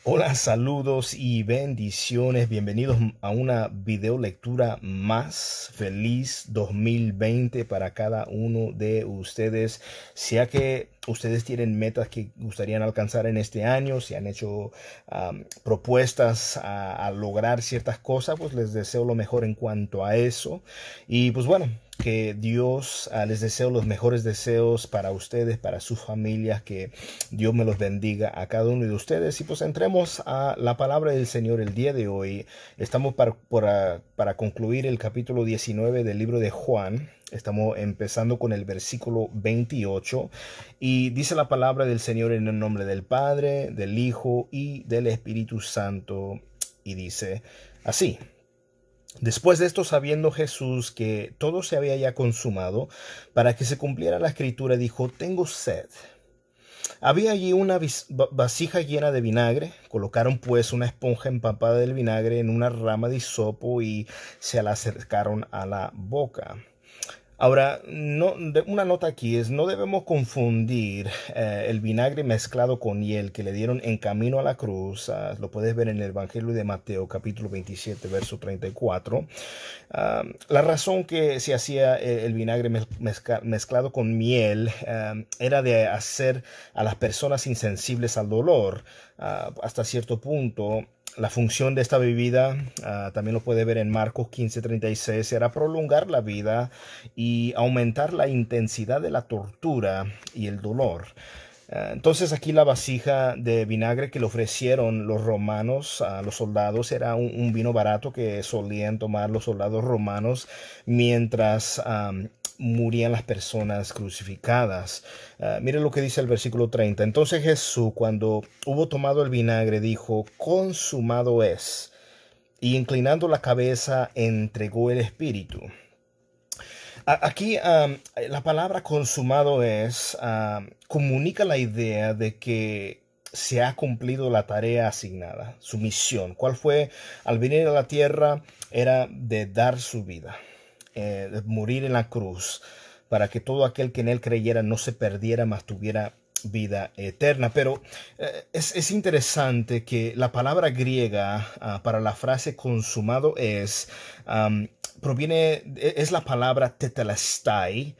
Hola, saludos y bendiciones. Bienvenidos a una video lectura más. Feliz 2020 para cada uno de ustedes. Sea que ustedes tienen metas que gustarían alcanzar en este año, si han hecho propuestas a lograr ciertas cosas, pues les deseo lo mejor en cuanto a eso. Y pues bueno, que Dios les deseo los mejores deseos para ustedes, para sus familias, que Dios me los bendiga a cada uno de ustedes. Y pues entremos a la palabra del Señor el día de hoy. Estamos para concluir el capítulo 19 del libro de Juan. Estamos empezando con el versículo 28 y dice la palabra del Señor en el nombre del Padre, del Hijo y del Espíritu Santo. Y dice así: Después de esto, sabiendo Jesús que todo se había ya consumado, para que se cumpliera la escritura, dijo: tengo sed. Había allí una vasija llena de vinagre. Colocaron pues una esponja empapada del vinagre en una rama de hisopo y se la acercaron a la boca. Ahora, una nota aquí es: no debemos confundir el vinagre mezclado con hiel que le dieron en camino a la cruz. Lo puedes ver en el Evangelio de Mateo, capítulo 27, verso 34. La razón que se hacía el vinagre mezclado con miel era de hacer a las personas insensibles al dolor. Hasta cierto punto, la función de esta bebida, también lo puede ver en Marcos 15:36, era prolongar la vida y aumentar la intensidad de la tortura y el dolor. Entonces aquí la vasija de vinagre que le ofrecieron los romanos a los soldados era un vino barato que solían tomar los soldados romanos mientras morían las personas crucificadas. Mire lo que dice el versículo 30. Entonces Jesús, cuando hubo tomado el vinagre, dijo: consumado es. Y inclinando la cabeza, entregó el espíritu. Aquí la palabra consumado es, comunica la idea de que se ha cumplido la tarea asignada, su misión. ¿Cuál fue? Al venir a la tierra era de dar su vida, de morir en la cruz, para que todo aquel que en él creyera no se perdiera, mas tuviera vida eterna. Pero es interesante que la palabra griega para la frase consumado es es la palabra tetelestai.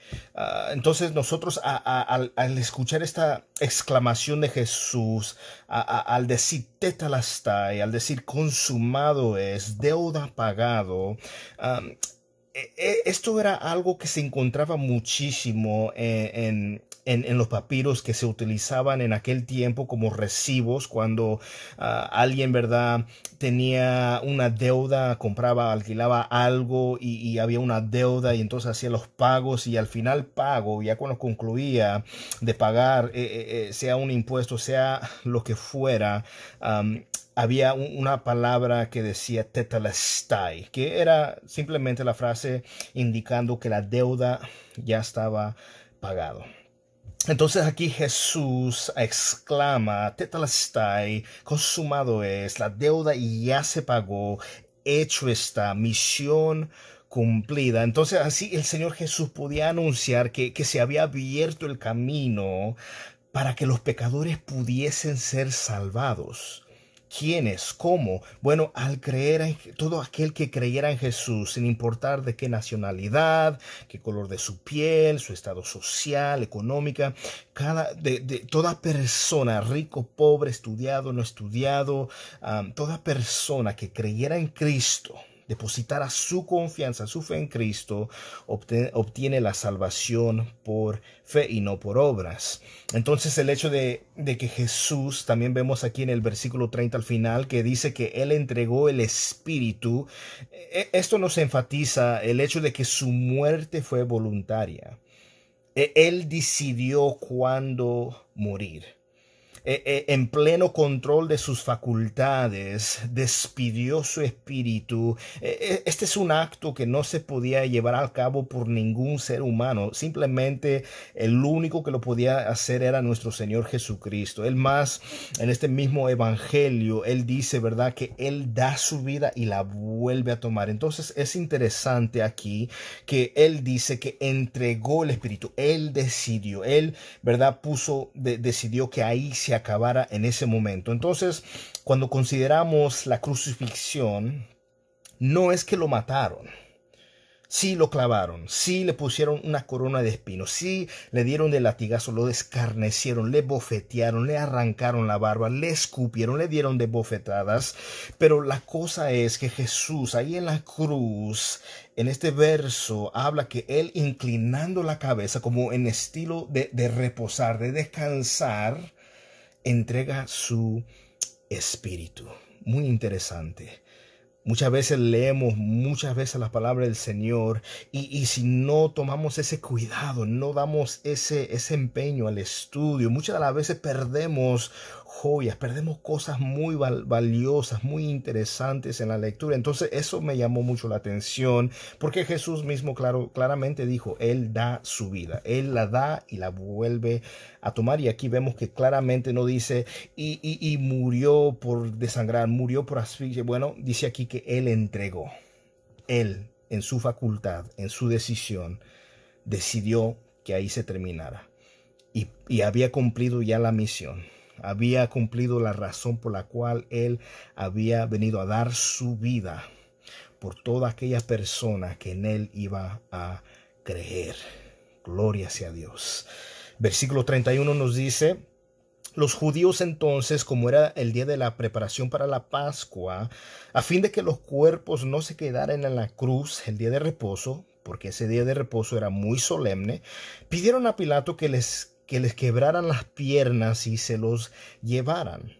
Entonces nosotros al escuchar esta exclamación de Jesús, al decir tetelestai, al decir consumado es, deuda pagado, esto era algo que se encontraba muchísimo en los papiros que se utilizaban en aquel tiempo como recibos cuando alguien, ¿verdad?, tenía una deuda, compraba, alquilaba algo y había una deuda, y entonces hacía los pagos, y al final pago, ya cuando concluía de pagar, sea un impuesto, sea lo que fuera, había una palabra que decía tetelestai, que era simplemente la frase indicando que la deuda ya estaba pagado. Entonces aquí Jesús exclama: tetelestai, consumado es, la deuda ya se pagó, hecho está, misión cumplida. Entonces así el Señor Jesús podía anunciar que se había abierto el camino para que los pecadores pudiesen ser salvados. ¿Quiénes? ¿Cómo? Bueno, al creer en todo aquel que creyera en Jesús, sin importar de qué nacionalidad, qué color de su piel, su estado social, económica, toda persona, rico, pobre, estudiado, no estudiado, toda persona que creyera en Cristo, depositara su confianza, su fe en Cristo, obtiene la salvación por fe y no por obras. Entonces el hecho de que Jesús, también vemos aquí en el versículo 30 al final, que dice que Él entregó el Espíritu, esto nos enfatiza el hecho de que su muerte fue voluntaria. Él decidió cuándo morir. En pleno control de sus facultades, despidió su espíritu. Este es un acto que no se podía llevar a cabo por ningún ser humano. Simplemente el único que lo podía hacer era nuestro Señor Jesucristo. Él más, en este mismo evangelio, Él dice, ¿verdad?, que Él da su vida y la vuelve a tomar. Entonces es interesante aquí que Él dice que entregó el espíritu. Él decidió, Él, ¿verdad?, decidió que ahí se se acabara en ese momento. Entonces, cuando consideramos la crucifixión, no es que lo mataron. Sí lo clavaron, sí le pusieron una corona de espinos, sí le dieron de latigazo, lo descarnecieron, le bofetearon, le arrancaron la barba, le escupieron, le dieron de bofetadas. Pero la cosa es que Jesús ahí en la cruz, en este verso, habla que él inclinando la cabeza como en estilo de reposar, de descansar, entrega su espíritu. Muy interesante. Muchas veces leemos muchas veces las palabras del Señor y si no tomamos ese cuidado, no damos ese empeño al estudio, muchas de las veces perdemos joyas, perdemos cosas muy valiosas, muy interesantes en la lectura. Entonces eso me llamó mucho la atención porque Jesús mismo claramente dijo, Él da su vida, Él la da y la vuelve a tomar. Y aquí vemos que claramente no dice y murió por desangrar, murió por asfixia. Bueno, dice aquí que Él entregó. Él, en su facultad, en su decisión, decidió que ahí se terminara. Y había cumplido ya la misión. Había cumplido la razón por la cual Él había venido a dar su vida por toda aquella persona que en Él iba a creer. Gloria sea a Dios. Versículo 31 nos dice: los judíos entonces, como era el día de la preparación para la Pascua, a fin de que los cuerpos no se quedaran en la cruz el día de reposo, porque ese día de reposo era muy solemne, pidieron a Pilato que les quebraran las piernas y se los llevaran.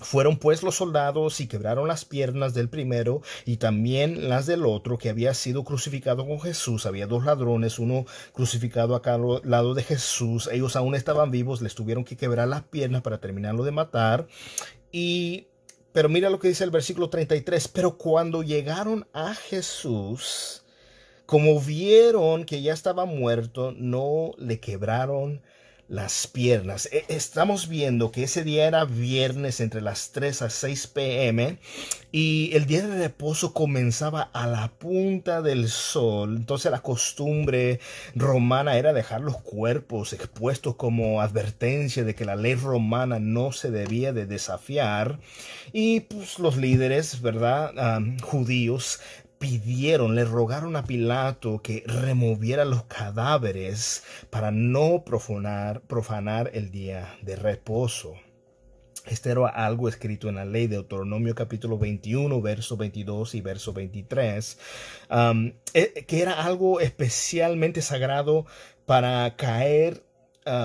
Fueron pues los soldados y quebraron las piernas del primero y también las del otro que había sido crucificado con Jesús. Había dos ladrones, uno crucificado acá al lado de Jesús. Ellos aún estaban vivos, les tuvieron que quebrar las piernas para terminarlo de matar. Pero mira lo que dice el versículo 33. Pero cuando llegaron a Jesús, como vieron que ya estaba muerto, no le quebraron las piernas. Estamos viendo que ese día era viernes entre las 3 a 6 p.m. y el día de reposo comenzaba a la punta del sol. Entonces la costumbre romana era dejar los cuerpos expuestos como advertencia de que la ley romana no se debía de desafiar. Y pues los líderes, ¿verdad? Judíos le rogaron a Pilato que removiera los cadáveres para no profanar el día de reposo. Este era algo escrito en la ley de Deuteronomio capítulo 21, verso 22 y verso 23, que era algo especialmente sagrado para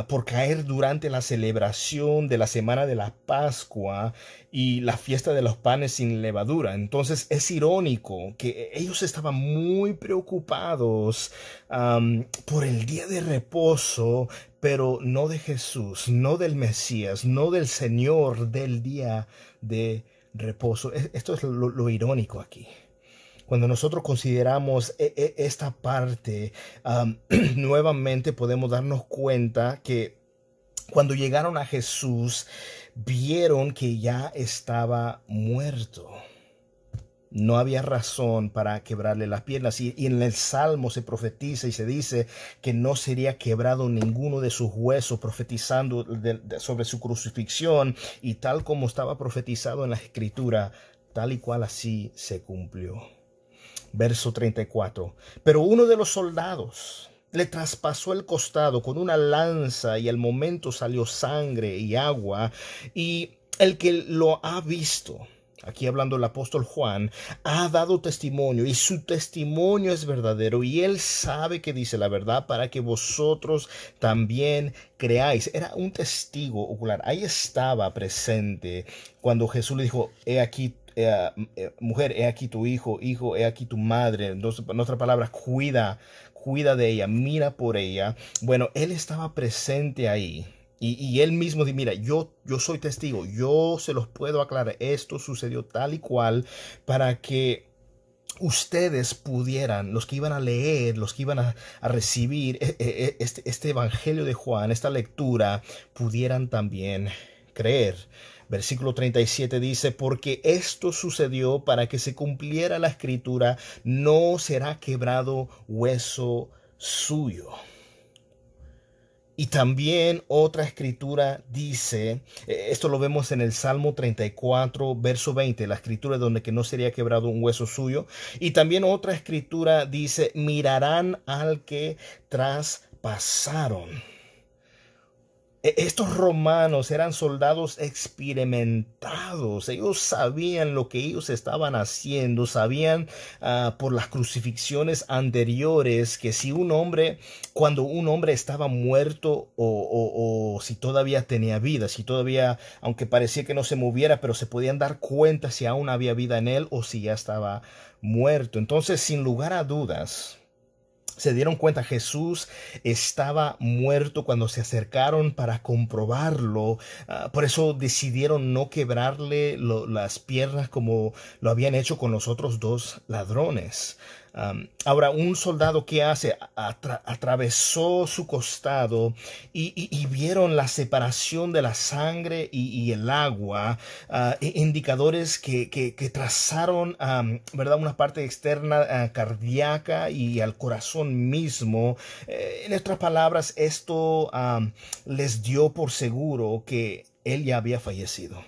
por caer durante la celebración de la semana de la Pascua y la fiesta de los panes sin levadura. Entonces es irónico que ellos estaban muy preocupados por el día de reposo, pero no de Jesús, no del Mesías, no del Señor del día de reposo. Esto es lo irónico aquí. Cuando nosotros consideramos esta parte, nuevamente podemos darnos cuenta que cuando llegaron a Jesús, vieron que ya estaba muerto. No había razón para quebrarle las piernas. Y en el Salmo se profetiza y se dice que no sería quebrado ninguno de sus huesos, profetizando sobre su crucifixión. Y tal como estaba profetizado en la Escritura, tal y cual así se cumplió. Verso 34. Pero uno de los soldados le traspasó el costado con una lanza y al momento salió sangre y agua. Y el que lo ha visto, aquí hablando el apóstol Juan, ha dado testimonio y su testimonio es verdadero y él sabe que dice la verdad para que vosotros también creáis. Era un testigo ocular. Ahí estaba presente cuando Jesús le dijo: he aquí mujer, he aquí tu hijo, he aquí tu madre. En otras palabras, cuida de ella, mira por ella. Bueno, él estaba presente ahí. Y él mismo dice: mira, yo soy testigo, yo se los puedo aclarar, esto sucedió tal y cual, para que ustedes pudieran, los que iban a leer, los que iban a recibir este evangelio de Juan, esta lectura, pudieran también creer. Versículo 37 dice: porque esto sucedió para que se cumpliera la escritura, no será quebrado hueso suyo. Y también otra escritura dice, esto lo vemos en el Salmo 34, verso 20, la escritura donde que no sería quebrado un hueso suyo. Y también otra escritura dice, mirarán al que traspasaron. Estos romanos eran soldados experimentados. Ellos sabían lo que ellos estaban haciendo. Sabían por las crucifixiones anteriores que si un hombre, cuando un hombre estaba muerto o si todavía tenía vida, si todavía, aunque parecía que no se moviera, pero se podían dar cuenta si aún había vida en él o si ya estaba muerto. Entonces, sin lugar a dudas, se dieron cuenta Jesús estaba muerto cuando se acercaron para comprobarlo. Por eso decidieron no quebrarle las piernas como lo habían hecho con los otros dos ladrones. Ahora, un soldado que hace atravesó su costado y vieron la separación de la sangre y el agua, indicadores que trazaron, ¿verdad? Una parte externa cardíaca y al corazón mismo. En otras palabras, esto les dio por seguro que él ya había fallecido.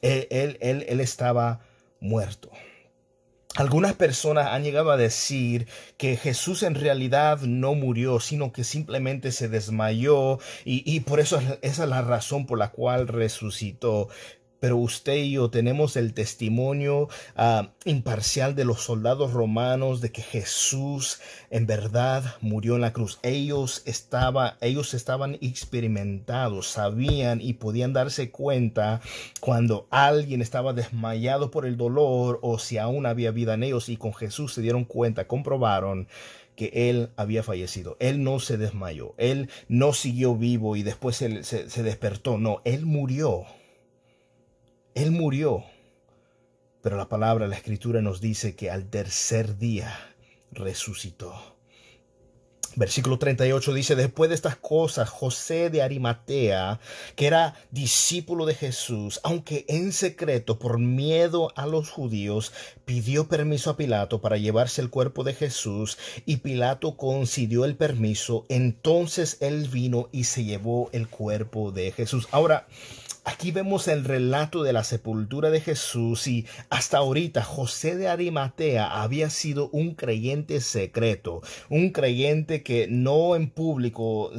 Él estaba muerto. Algunas personas han llegado a decir que Jesús en realidad no murió, sino que simplemente se desmayó y por eso esa es la razón por la cual resucitó. Pero usted y yo tenemos el testimonio imparcial de los soldados romanos de que Jesús en verdad murió en la cruz. Ellos estaban experimentados, sabían y podían darse cuenta cuando alguien estaba desmayado por el dolor o si aún había vida en ellos, y con Jesús se dieron cuenta, comprobaron que él había fallecido. Él no se desmayó, él no siguió vivo y después se despertó. No, él murió. Él murió, pero la palabra, la escritura nos dice que al tercer día resucitó. Versículo 38 dice, después de estas cosas, José de Arimatea, que era discípulo de Jesús, aunque en secreto por miedo a los judíos, pidió permiso a Pilato para llevarse el cuerpo de Jesús, y Pilato concedió el permiso. Entonces él vino y se llevó el cuerpo de Jesús. Ahora, aquí vemos el relato de la sepultura de Jesús y hasta ahorita José de Arimatea había sido un creyente secreto, un creyente que no en público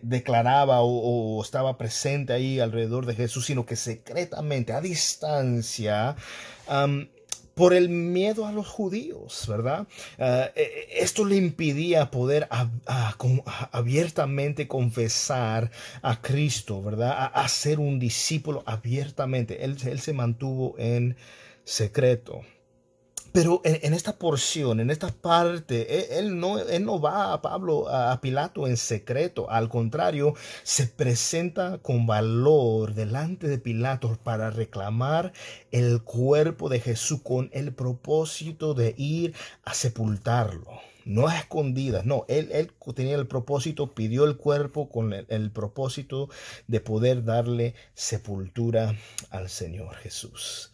declaraba o estaba presente ahí alrededor de Jesús, sino que secretamente, a distancia, por el miedo a los judíos, ¿verdad? Esto le impidía poder abiertamente confesar a Cristo, ¿verdad? A ser un discípulo abiertamente. Él se mantuvo en secreto. Pero en esta porción, en esta parte, él no va a Pilato en secreto. Al contrario, se presenta con valor delante de Pilato para reclamar el cuerpo de Jesús con el propósito de ir a sepultarlo. No a escondidas, no, él tenía el propósito, pidió el cuerpo con el propósito de poder darle sepultura al Señor Jesús.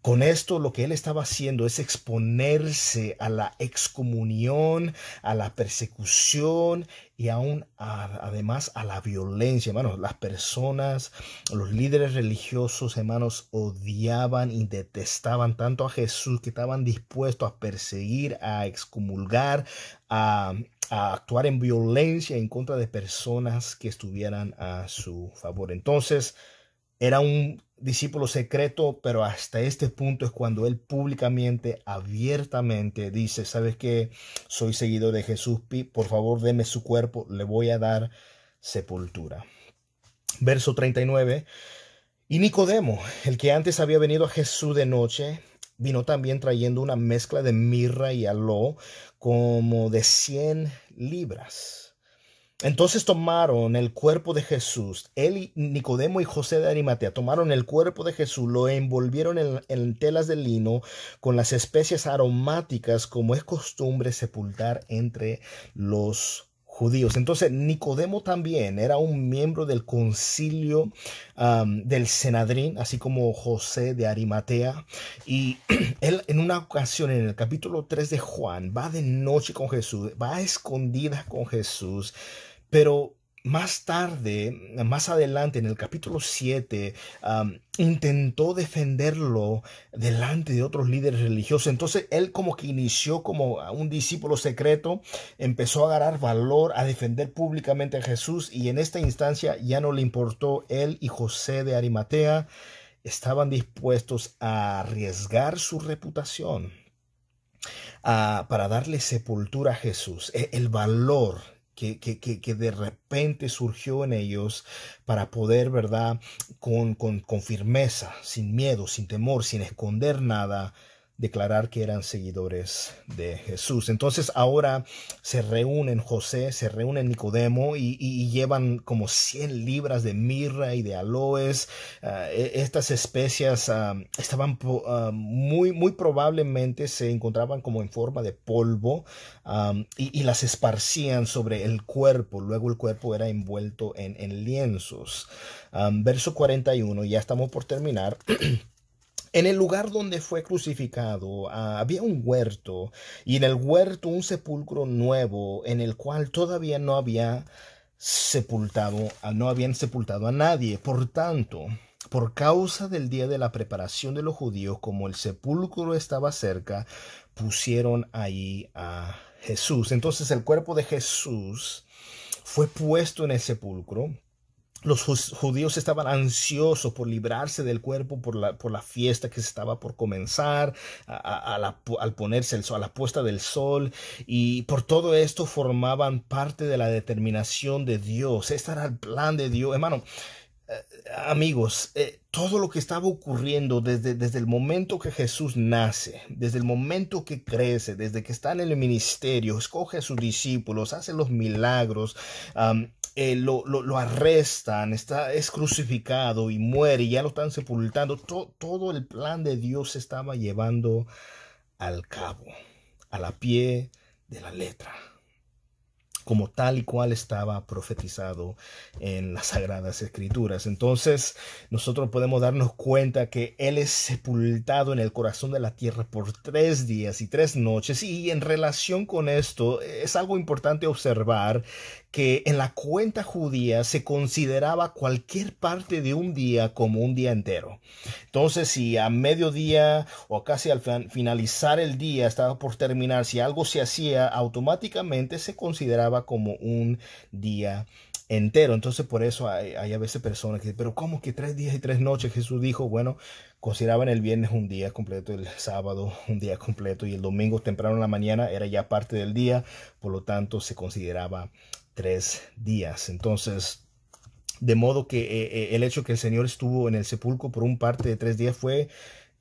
Con esto lo que él estaba haciendo es exponerse a la excomunión, a la persecución y aún además a la violencia. Hermanos, las personas, los líderes religiosos, hermanos, odiaban y detestaban tanto a Jesús que estaban dispuestos a perseguir, a excomulgar, a actuar en violencia en contra de personas que estuvieran a su favor. Entonces, era un discípulo secreto, pero hasta este punto es cuando él públicamente, abiertamente dice, ¿sabes qué? Soy seguidor de Jesús, por favor deme su cuerpo, le voy a dar sepultura. Verso 39. Y Nicodemo, el que antes había venido a Jesús de noche, vino también trayendo una mezcla de mirra y aloe como de 100 libras. Entonces tomaron el cuerpo de Jesús. Él y Nicodemo y José de Arimatea tomaron el cuerpo de Jesús, lo envolvieron en telas de lino con las especias aromáticas, como es costumbre sepultar entre los judíos. Entonces Nicodemo también era un miembro del concilio del Sanedrín, así como José de Arimatea. Y él en una ocasión, en el capítulo 3 de Juan, va de noche con Jesús, va a escondidas con Jesús. Pero más tarde, más adelante, en el capítulo 7, intentó defenderlo delante de otros líderes religiosos. Entonces él como que inició como un discípulo secreto, empezó a agarrar valor, a defender públicamente a Jesús, y en esta instancia ya no le importó. Él y José de Arimatea estaban dispuestos a arriesgar su reputación para darle sepultura a Jesús. El valor que de repente surgió en ellos para poder, ¿verdad? Con firmeza, sin miedo, sin temor, sin esconder nada, declarar que eran seguidores de Jesús. Entonces ahora se reúnen José, se reúnen Nicodemo y llevan como 100 libras de mirra y de aloes. Estas especias estaban muy probablemente se encontraban como en forma de polvo, y las esparcían sobre el cuerpo. Luego el cuerpo era envuelto en lienzos. Verso 41, ya estamos por terminar. En el lugar donde fue crucificado, había un huerto, y en el huerto un sepulcro nuevo, en el cual todavía no habían sepultado a nadie. Por tanto, por causa del día de la preparación de los judíos, como el sepulcro estaba cerca, pusieron ahí a Jesús. Entonces el cuerpo de Jesús fue puesto en el sepulcro. Los judíos estaban ansiosos por librarse del cuerpo por la fiesta que se estaba por comenzar, al ponerse el sol, a la puesta del sol, y por todo esto formaban parte de la determinación de Dios. Este era el plan de Dios, hermano. Amigos, todo lo que estaba ocurriendo desde el momento que Jesús nace, desde el momento que crece, desde que está en el ministerio, escoge a sus discípulos, hace los milagros, lo arrestan, es crucificado y muere, y ya lo están sepultando. Todo el plan de Dios se estaba llevando al cabo, a la pie de la letra, como tal y cual estaba profetizado en las Sagradas Escrituras. Entonces nosotros podemos darnos cuenta que Él es sepultado en el corazón de la tierra por 3 días y 3 noches. Y en relación con esto es algo importante observar que en la cuenta judía se consideraba cualquier parte de un día como un día entero. Entonces, si a mediodía o casi al finalizar el día estaba por terminar, si algo se hacía, automáticamente se consideraba como un día entero. Entonces, por eso hay a veces personas que dicen, pero ¿cómo que 3 días y 3 noches? Jesús dijo, bueno, consideraban el viernes un día completo, el sábado un día completo, y el domingo temprano en la mañana era ya parte del día, por lo tanto se consideraba 3 días. Entonces, de modo que el hecho que el Señor estuvo en el sepulcro por un parte de 3 días fue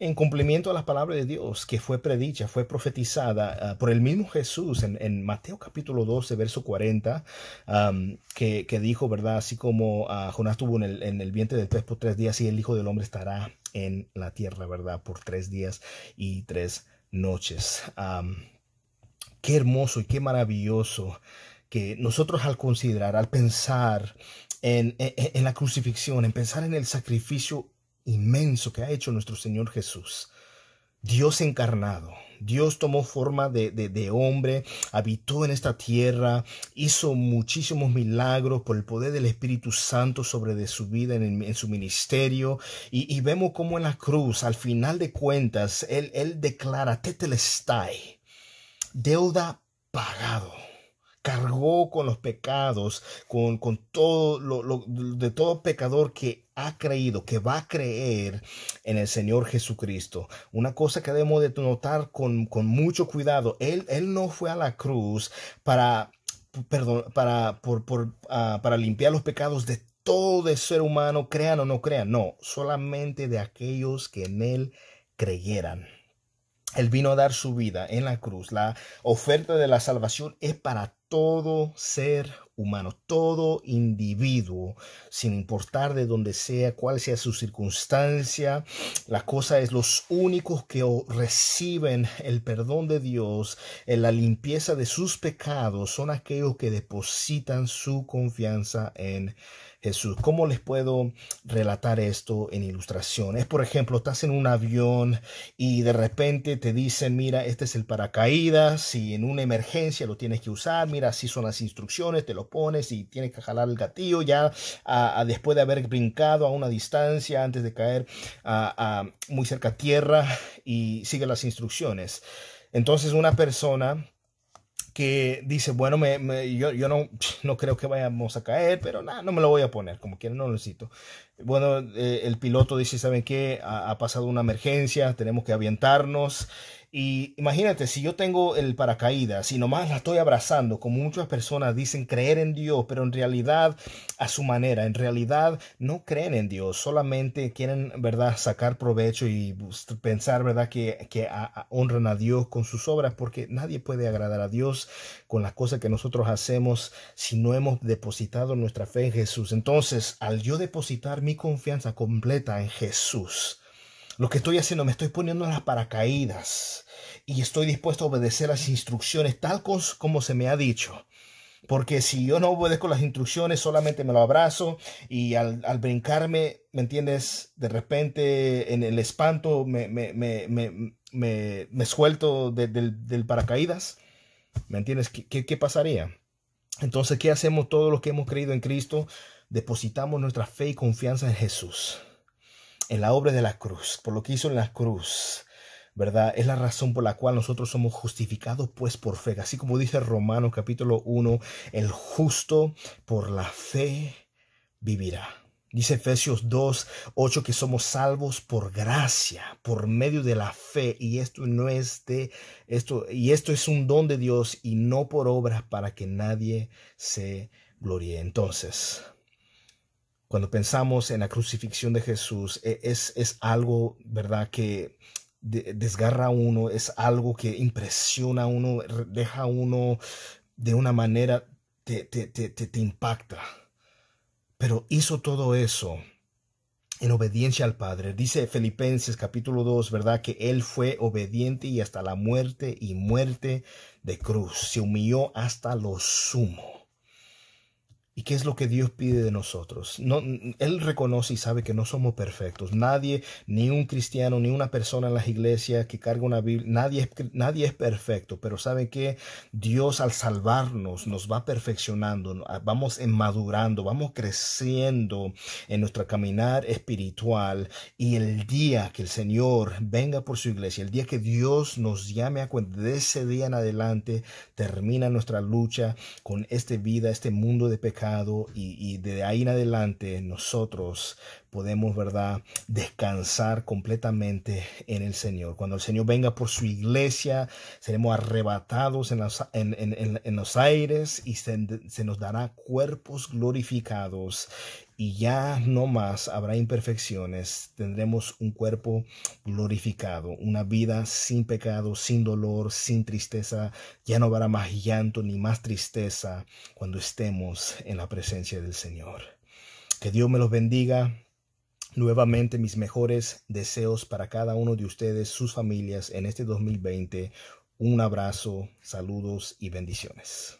en cumplimiento a la palabra de Dios que fue predicha, fue profetizada por el mismo Jesús en Mateo capítulo 12, verso 40, que dijo, ¿verdad? Así como Jonás estuvo en el vientre del pez por 3 días, y el Hijo del Hombre estará en la tierra, ¿verdad? Por 3 días y 3 noches. Qué hermoso y qué maravilloso que nosotros al pensar en la crucifixión, en pensar en el sacrificio inmenso que ha hecho nuestro Señor Jesús, Dios encarnado, Dios tomó forma de hombre, habitó en esta tierra, hizo muchísimos milagros por el poder del Espíritu Santo sobre de su vida en su ministerio, y vemos cómo en la cruz, al final de cuentas, Él declara tetelestai, deuda pagado. Cargó con los pecados, con todo de todo pecador que ha creído, que va a creer en el Señor Jesucristo. Una cosa que debemos de notar con mucho cuidado: Él no fue a la cruz para limpiar los pecados de todo el ser humano, crean o no crean. No, solamente de aquellos que en Él creyeran. Él vino a dar su vida en la cruz. La oferta de la salvación es para todo ser humano, todo individuo, sin importar de dónde sea, cuál sea su circunstancia. La cosa es, los únicos que reciben el perdón de Dios, en la limpieza de sus pecados, son aquellos que depositan su confianza en Jesús. ¿Cómo les puedo relatar esto en ilustración? Es, por ejemplo, estás en un avión y de repente te dicen, mira, este es el paracaídas, si en una emergencia lo tienes que usar, mira, así son las instrucciones, te lo pones y tienes que jalar el gatillo ya después de haber brincado a una distancia antes de caer muy cerca a tierra y sigue las instrucciones. Entonces una persona que dice, bueno, yo no creo que vayamos a caer, pero nada, no me lo voy a poner, como quiera, no lo necesito. Bueno, el piloto dice, ¿saben qué? Ha pasado una emergencia, tenemos que avientarnos. Y imagínate, si yo tengo el paracaídas y nomás la estoy abrazando, como muchas personas dicen creer en Dios, pero en realidad a su manera, en realidad no creen en Dios, solamente quieren, ¿verdad?, sacar provecho y pensar, ¿verdad?, que honran a Dios con sus obras, porque nadie puede agradar a Dios con las cosas que nosotros hacemos si no hemos depositado nuestra fe en Jesús. Entonces, al yo depositar mi confianza completa en Jesús, lo que estoy haciendo, me estoy poniendo en las paracaídas y estoy dispuesto a obedecer las instrucciones tal como se me ha dicho. Porque si yo no obedezco las instrucciones, solamente me lo abrazo y al brincarme, ¿me entiendes? De repente en el espanto me suelto del paracaídas. ¿Me entiendes? ¿Qué pasaría? Entonces, ¿qué hacemos todos los que hemos creído en Cristo? Depositamos nuestra fe y confianza en Jesús, en la obra de la cruz, por lo que hizo en la cruz, ¿verdad? Es la razón por la cual nosotros somos justificados pues por fe. Así como dice Romanos capítulo 1, el justo por la fe vivirá. Dice Efesios 2:8 que somos salvos por gracia, por medio de la fe, y esto es un don de Dios y no por obras para que nadie se gloríe. Entonces, cuando pensamos en la crucifixión de Jesús, es algo, ¿verdad?, que desgarra a uno, es algo que impresiona a uno, deja a uno de una manera, te impacta. Pero hizo todo eso en obediencia al Padre. Dice Filipenses capítulo 2, ¿verdad?, que Él fue obediente y hasta la muerte y muerte de cruz. Se humilló hasta lo sumo. ¿Y qué es lo que Dios pide de nosotros? No, Él reconoce y sabe que no somos perfectos. Nadie, ni un cristiano, ni una persona en las iglesias que carga una Biblia, nadie es perfecto. Pero ¿sabe qué? Dios al salvarnos nos va perfeccionando, vamos madurando, vamos creciendo en nuestro caminar espiritual. Y el día que el Señor venga por su iglesia, el día que Dios nos llame a cuenta, de ese día en adelante termina nuestra lucha con esta vida, este mundo de pecado. Y de ahí en adelante nosotros podemos, ¿verdad?, descansar completamente en el Señor. Cuando el Señor venga por su iglesia, seremos arrebatados en los aires y se nos dará cuerpos glorificados. Y ya no más habrá imperfecciones, tendremos un cuerpo glorificado, una vida sin pecado, sin dolor, sin tristeza. Ya no habrá más llanto ni más tristeza cuando estemos en la presencia del Señor. Que Dios me los bendiga. Nuevamente mis mejores deseos para cada uno de ustedes, sus familias en este 2020. Un abrazo, saludos y bendiciones.